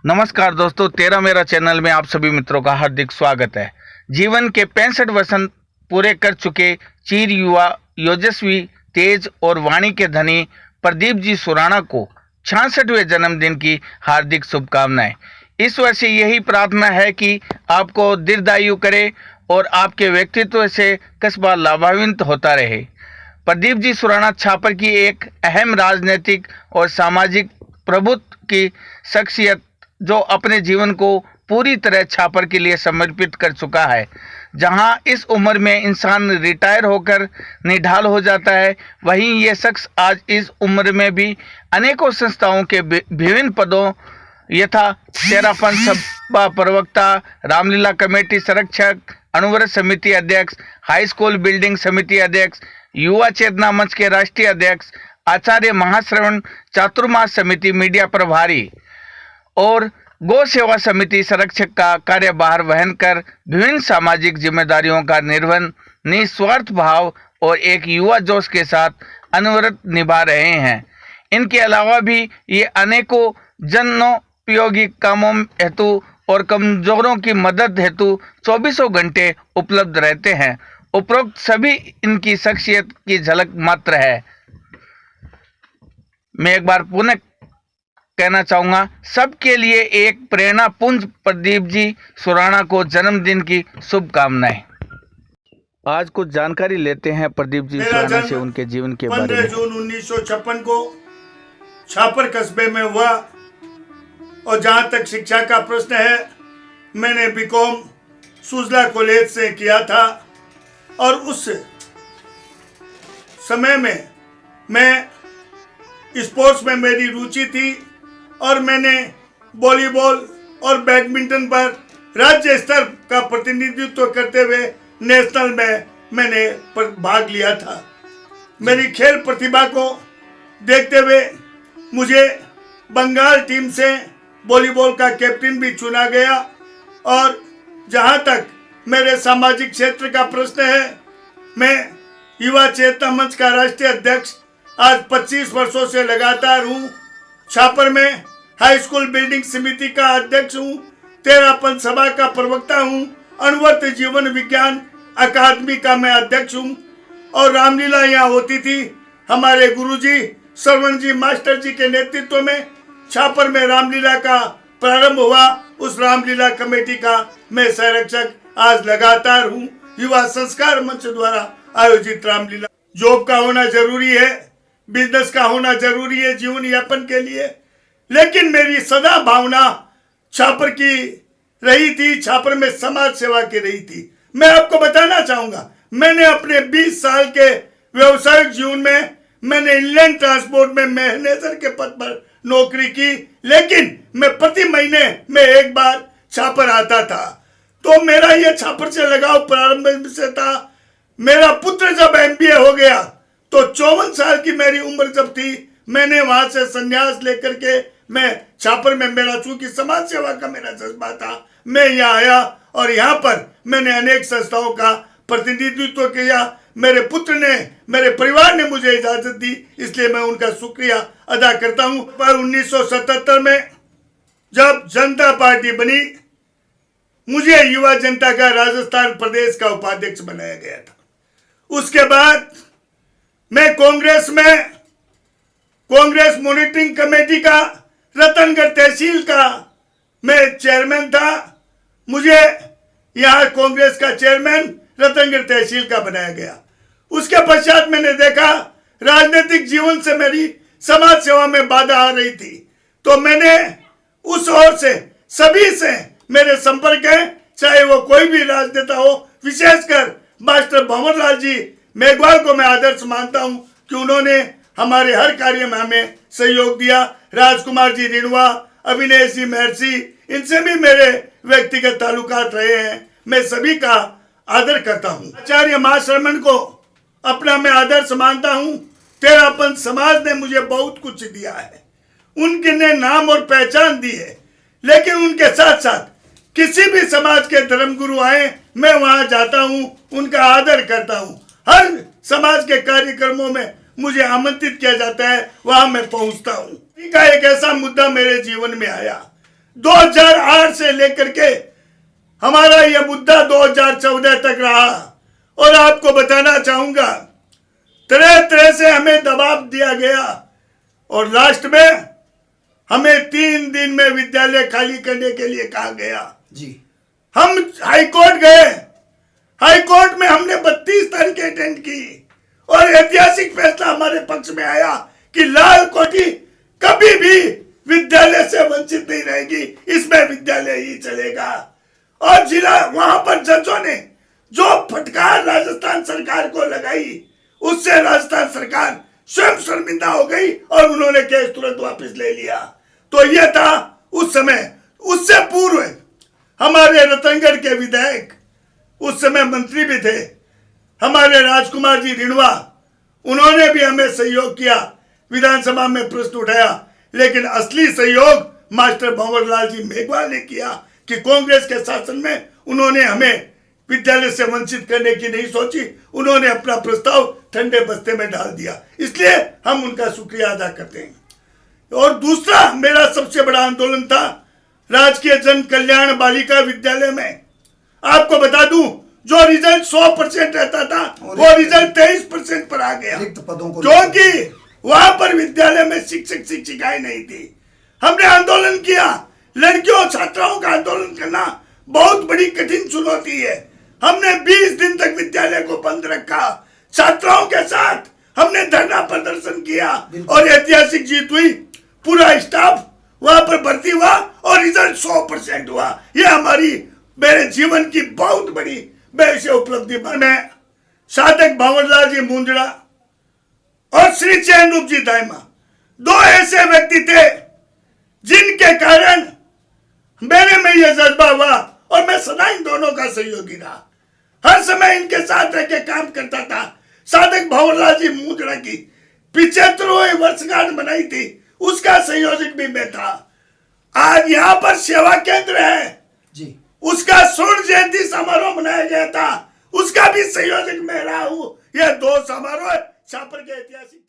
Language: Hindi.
नमस्कार दोस्तों, तेरा मेरा चैनल में आप सभी मित्रों का हार्दिक स्वागत है। जीवन के 65 वसंत पूरे कर चुके चीर युवा, योजस्वी, तेज और वाणी के धनी प्रदीप जी सुराणा को 66वें जन्मदिन की हार्दिक शुभकामनाएं। इस वर्ष यही प्रार्थना है कि आपको दीर्घायु करे और आपके व्यक्तित्व से कस्बा लाभान्वित होता रहे। प्रदीप जी सुराणा छापर की एक अहम राजनीतिक और सामाजिक प्रभुत्व की शख्सियत जो अपने जीवन को पूरी तरह छापर के लिए समर्पित कर चुका है। जहां इस उम्र में इंसान रिटायर होकर निढाल हो जाता है, वहीं ये शख्स आज इस उम्र में भी अनेकों संस्थाओं के विभिन्न पदों यथा तेरापन सभा प्रवक्ता, रामलीला कमेटी संरक्षक, अणुव्रत समिति अध्यक्ष, हाई स्कूल बिल्डिंग समिति अध्यक्ष, युवा चेतना मंच के राष्ट्रीय अध्यक्ष, आचार्य महाश्रवण चातुर्मास समिति मीडिया प्रभारी और गौ सेवा समिति संरक्षक का कार्यभार वहन कर विभिन्न सामाजिक जिम्मेदारियों का निर्वहन निस्वार्थ भाव और एक युवा जोश के साथ अनवरत निभा रहे हैं। इनके अलावा भी ये अनेकों जनोपयोगी कामों हेतु और कमजोरों की मदद हेतु 24 घंटे उपलब्ध रहते हैं। उपरोक्त सभी इनकी शख्सियत की झलक मात्र है। मैं एक बार पुनः कहना चाहूंगा, सबके लिए एक प्रेरणा पुंज प्रदीप जी सुराणा को जन्मदिन की शुभकामनाएं। आज कुछ जानकारी लेते हैं प्रदीप जी सुराणा से, उनके जीवन के बारे में। 15 जून 1956 को छापर कस्बे में हुआ और जहां तक शिक्षा का प्रश्न है, मैंने बीकॉम सुजला कॉलेज से किया था और उस समय में मैं स्पोर्ट्स में मेरी रुचि थी और मैंने वॉलीबॉल और बैडमिंटन पर राज्य स्तर का प्रतिनिधित्व करते हुए नेशनल में मैंने भाग लिया था। मेरी खेल प्रतिभा को देखते हुए मुझे बंगाल टीम से वॉलीबॉल का कैप्टन भी चुना गया और जहां तक मेरे सामाजिक क्षेत्र का प्रश्न है, मैं युवा चेतना मंच का राष्ट्रीय अध्यक्ष आज 25 वर्षों से लगातार हूं। छापर में हाई स्कूल बिल्डिंग समिति का अध्यक्ष हूँ, तेरापन सभा का प्रवक्ता हूँ, अणुव्रत जीवन विज्ञान अकादमी का मैं अध्यक्ष हूँ और रामलीला यहाँ होती थी। हमारे गुरुजी श्रवण जी मास्टर जी के नेतृत्व में छापर में रामलीला का प्रारंभ हुआ। उस रामलीला कमेटी का मैं संरक्षक आज लगातार हूँ। युवा संस्कार मंच द्वारा आयोजित रामलीला। जॉब का होना जरूरी है, बिजनेस का होना जरूरी है जीवन यापन के लिए, लेकिन मेरी सदा भावना छापर की रही थी, छापर में समाज सेवा की रही थी। मैं आपको बताना चाहूंगा, मैंने अपने 20 साल के व्यवसायिक जीवन में मैंने इंलैंड ट्रांसपोर्ट में मैनेजर के पद पर नौकरी की, लेकिन मैं प्रति महीने में एक बार छापर आता था। तो मेरा यह छापर से लगाव प्रारंभ से था। मेरा पुत्र जब MBA हो गया तो 54 साल की मेरी उम्र जब थी, मैंने वहां से संन्यास लेकर के मैं छापर में, मेरा चूंकि समाज सेवा का मेरा जज्बा था, मैं यहाँ आया और यहाँ पर मैंने अनेक संस्थाओं का प्रतिनिधित्व किया। मेरे पुत्र ने, मेरे परिवार ने मुझे इजाजत दी, इसलिए मैं उनका शुक्रिया अदा करता हूँ। पर 1977 में जब जनता पार्टी बनी, मुझे युवा जनता का राजस्थान प्रदेश का उपाध्यक्ष बनाया गया था। उसके बाद मैं कांग्रेस मॉनिटरिंग कमेटी का रतनगढ़ तहसील का मैं चेयरमैन था। मुझे यहाँ कांग्रेस का चेयरमैन रतनगढ़ तहसील का बनाया गया। उसके पश्चात मैंने देखा राजनीतिक जीवन से मेरी समाज सेवा में बाधा आ रही थी, तो मैंने उस ओर से सभी से मेरे संपर्क है, चाहे वो कोई भी राजनेता हो, विशेषकर मास्टर भंवरलाल जी मेघवाल को मैं आदर्श मानता हूं कि उन्होंने हमारे हर कार्य में हमें सहयोग दिया। राजकुमार जी रिणवा, अविनेश जी महर्षि, इनसे भी मेरे व्यक्तिगत ताल्लुकात रहे हैं। मैं सभी का आदर करता हूं। आचार्य महाश्रवण को अपना मैं आदर्श मानता हूं। तेरापन समाज ने मुझे बहुत कुछ दिया है, उनके ने नाम और पहचान दी है, लेकिन उनके साथ साथ किसी भी समाज के धर्मगुरु आए, मैं वहां जाता हूं, उनका आदर करता हूं। हर समाज के कार्यक्रमों में मुझे आमंत्रित किया जाता है, वहां मैं पहुंचता हूं। का एक ऐसा मुद्दा मेरे जीवन में आया 2008 से लेकर के हमारा यह मुद्दा 2014 तक रहा। और आपको बताना चाहूंगा, तरह तरह से हमें दबाव दिया गया और लास्ट में हमें 3 दिन में विद्यालय खाली करने के लिए कहा गया जी। हम हाई कोर्ट गए। हाई कोर्ट में हमने 32 तारीखें अटेंड की और ऐतिहासिक फैसला हमारे पक्ष में आया कि लाल कोठी कभी भी विद्यालय से वंचित नहीं रहेगी, इसमें विद्यालय ही चलेगा। और जिला वहां पर जजों ने जो फटकार राजस्थान सरकार को लगाई, उससे राजस्थान सरकार स्वयं शर्मिंदा हो गई और उन्होंने केस तुरंत वापस ले लिया। तो यह था उस समय। उससे पूर्व हमारे रतनगढ़ के विधायक, उस समय मंत्री भी थे, हमारे राजकुमार जी रिणवा, उन्होंने भी हमें सहयोग किया, विधानसभा में प्रश्न उठाया। लेकिन असली सहयोग मास्टर भंवरलाल जी मेघवाल ने किया कि कांग्रेस के शासन में उन्होंने हमें विद्यालय से वंचित करने की नहीं सोची, उन्होंने अपना प्रस्ताव ठंडे बस्ते में डाल दिया। इसलिए हम उनका शुक्रिया अदा करते हैं। और दूसरा मेरा सबसे बड़ा आंदोलन था राजकीय जन कल्याण बालिका विद्यालय में। आपको बता दूं, जो रिजल्ट 100% रहता था वो रिजल्ट 23% पर आ गया, क्योंकि वहां पर विद्यालय में शिक्षक शिक्षिकाएं नहीं थी। हमने आंदोलन किया। लड़कियों छात्राओं का आंदोलन करना बहुत बड़ी कठिन चुनौती है। हमने 20 दिन तक विद्यालय को बंद रखा। छात्राओं के साथ हमने धरना प्रदर्शन किया और ऐतिहासिक जीत हुई। पूरा स्टाफ वहां पर भर्ती हुआ और रिजल्ट 100% हुआ। यह हमारी मेरे जीवन की बहुत बड़ी वैसे उपलब्धि। मैं साधक भंवरलाल जी मुंदड़ा और श्री चैन रूप जी दाइमा, 2 ऐसे व्यक्ति थे जिनके कारण मेरे में यह जज्बा हुआ और मैं सदा इन दोनों का सहयोगी रहा। हर समय इनके साथ रह के काम करता था। साधक भंवरलाल जी मुंदड़ा की 75वीं वर्षगांठ मनाई थी, उसका संयोजक भी मैं था। आज यहाँ पर सेवा केंद्र है जी, उसका स्वर्ण जयंती समारोह मनाया गया था, उसका भी संयोजक मैं रहा हूं। यह 2 समारोह शाहपुर के ऐतिहासिक